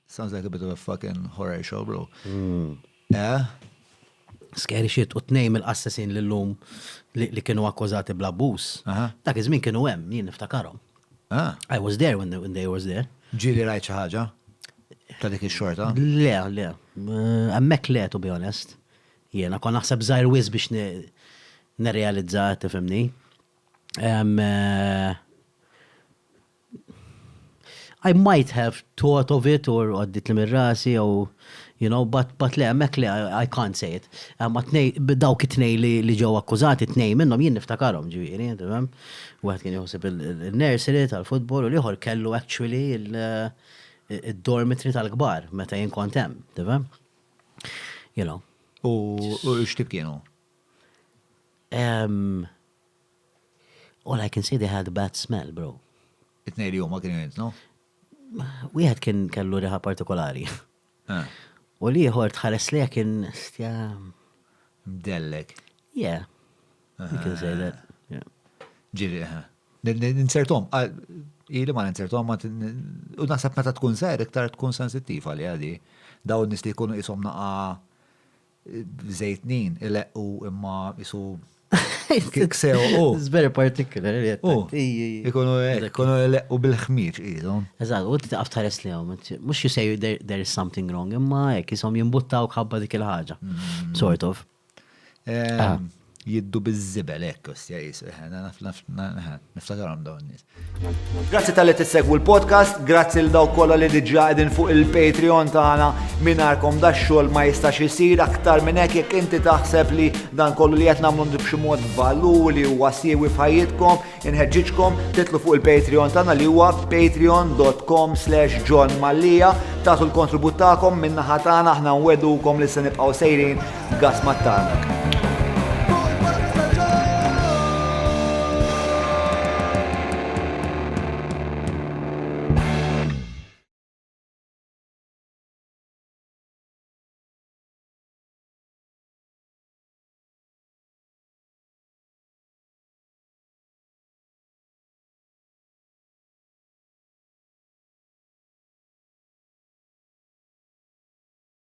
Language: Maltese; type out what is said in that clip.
Sounds like a bit of a fucking horror show, bro. Yeah? Scary shit, u tnejn mill-assassin l-lum li kienu akkużati bl-abbuż. Aha. Dak iż-żmien kienu hemm, jien niftakarhom. Ah. I was there when they was there. Ġili rajt xi ħaġa? Ta' dik ix-xorta? Le. Hemmhekk le, to be honest. Jiena kon naħseb żgħir wiz biex nirrealizza, tifhimni. I might have thought of it or għaddit li mir-rasi or but le, hemmhekk le, I can't say it. Ma dawk it-tnej li ġew akkużati, tnej minnhom jien niftakarhom ġifieri, tifhem? Wieħed kien joħseb il-nursery tal-futbol u l-ieħor kellu actually il-dormitory tal-kbar meta jien kont hemm, tifhem? U x'tib kienu? All I can say they had a bad smell, bro. It-tnej li huma kienu jint, no? Wieħed kien kellu riħa partikolari. U li ieħor tħares li kien Mdellek. Yeah. You can say that. Yeah. Ġiri, ninsertom, ili ma ninsertom, u naħseb meta tkun ser, iktar tkun sensittiv għali għadi. Daw nis li jkunu jisom naqa zejtnin, il-eqqu imma jisu kiksew, It's very particular. Ikunu il-eqqu bil-ħmir, jidon. Eżat, u t-taqaf tħares li għom. Mux you say there is something wrong, imma jek jisom jimbuttaw kħabba dik il-ħagġa. Sort of. Jiddu bizzibel, ekkos, jisu, niftakaram dawn nis. Grazzi tal-li tissegwu l-podcast, grazzi l-daw kolla li diġa edin fuq il-Patreon tagħna minarkom da xogħol ma jistax isir aktar minn hekk jekk inti taħseb li dan kollu li qed nagħmlu b'xi mod valuri u wasiewi f'ħajjitkom, inħeġġiġkom titlu fuq il-Patreon tagħna li huwa patreon.com/John Mallia, tagħtu l-kontribut tagħkom min-naħa tagħna aħna nwedukom li se nibqgħu sejrin gas mat-tagħna.